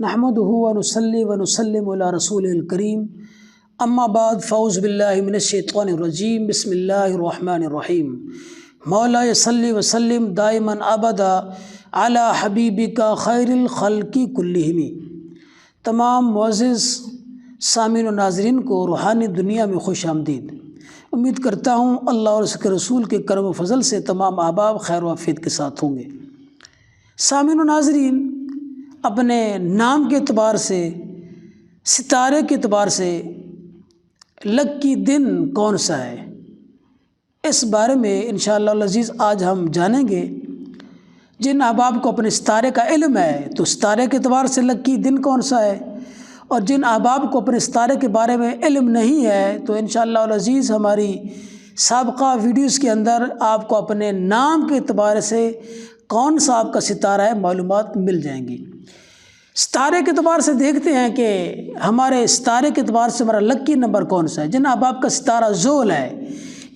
نحمدہ ونصلی ونسلم علی رسول الکریم اما بعد فاعوذ باللہ من الشیطان الرجیم بسم اللہ الرحمن الرحیم مولا صلی وسلم دائما ابدا علی حبیبک خیر الخلق کلہم۔ تمام معزز سامعین و ناظرین کو روحانی دنیا میں خوش آمدید۔ امید کرتا ہوں اللہ اور اس کے رسول کے کرم و فضل سے تمام احباب خیر و عافیت کے ساتھ ہوں گے۔ سامعین و ناظرین، اپنے نام کے اعتبار سے، ستارے کے اعتبار سے لکی دن کون سا ہے، اس بارے میں انشاءاللہ العزیز آج ہم جانیں گے۔ جن احباب کو اپنے ستارے کا علم ہے تو ستارے کے اعتبار سے لکی دن کون سا ہے، اور جن احباب کو اپنے ستارے کے بارے میں علم نہیں ہے تو انشاءاللہ العزیز ہماری سابقہ ویڈیوز کے اندر آپ کو اپنے نام کے اعتبار سے کون سا آپ کا ستارہ ہے معلومات مل جائیں گی۔ ستارے کے اعتبار سے دیکھتے ہیں کہ ہمارے ستارے کے اعتبار سے ہمارا لکی نمبر کون سا ہے۔ جن احباب کا ستارہ ذول ہے،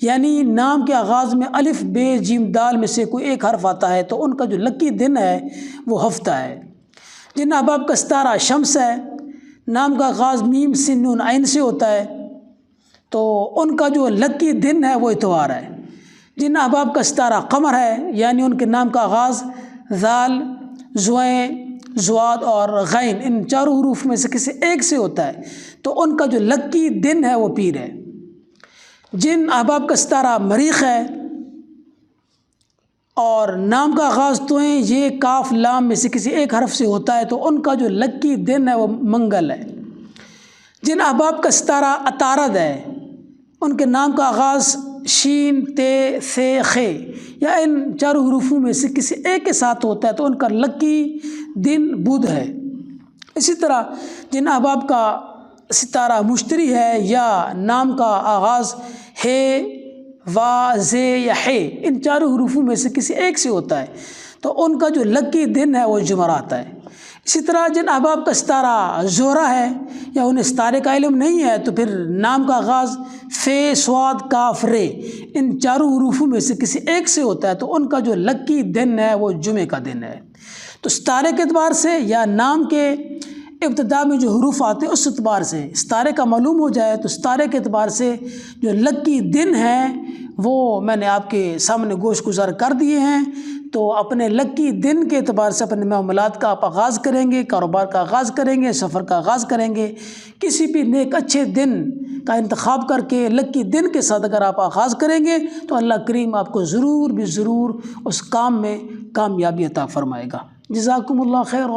یعنی نام کے آغاز میں الف بے جیم دال میں سے کوئی ایک حرف آتا ہے تو ان کا جو لکی دن ہے وہ ہفتہ ہے۔ جن احباب کا ستارہ شمس ہے، نام کا آغاز میم سین نون عین سے ہوتا ہے تو ان کا جو لکی دن ہے وہ اتوار ہے۔ جن احباب کا ستارہ قمر ہے، یعنی ان کے نام کا آغاز ذال، زویں، زواد اور غین، ان چاروں حروف میں سے کسی ایک سے ہوتا ہے تو ان کا جو لکی دن ہے وہ پیر ہے۔ جن احباب کا ستارہ مریخ ہے اور نام کا آغاز تویں، یہ، کاف، لام میں سے کسی ایک حرف سے ہوتا ہے تو ان کا جو لکی دن ہے وہ منگل ہے۔ جن احباب کا ستارہ عطارد ہے، ان کے نام کا آغاز شین، تے، ثے، خے یا ان چاروں حروفوں میں سے کسی ایک کے ساتھ ہوتا ہے تو ان کا لکی دن بدھ ہے۔ اسی طرح جن احباب کا ستارہ مشتری ہے یا نام کا آغاز ہے، وا، زے یا ہے، ان چاروں حروفوں میں سے کسی ایک سے ہوتا ہے تو ان کا جو لکی دن ہے وہ جمعرات ہے۔ اسی طرح جن احباب کا ستارہ زہرہ ہے یا انہیں ستارے کا علم نہیں ہے تو پھر نام کا آغاز فے، سواد، کاف، رے، ان چاروں حروفوں میں سے کسی ایک سے ہوتا ہے تو ان کا جو لکی دن ہے وہ جمعے کا دن ہے۔ تو ستارے کے اعتبار سے یا نام کے ابتدا میں جو حروف آتے ہیں اس اعتبار سے ستارے کا معلوم ہو جائے تو ستارے کے اعتبار سے جو لکی دن ہیں وہ میں نے آپ کے سامنے گوش گزار کر دیے ہیں۔ تو اپنے لکی دن کے اعتبار سے اپنے معاملات کا آپ آغاز کریں گے، کاروبار کا آغاز کریں گے، سفر کا آغاز کریں گے، کسی بھی نیک اچھے دن کا انتخاب کر کے لکی دن کے ساتھ اگر آپ آغاز کریں گے تو اللہ کریم آپ کو ضرور بھی ضرور اس کام میں کامیابی عطا فرمائے گا۔ جزاکم اللہ خیر۔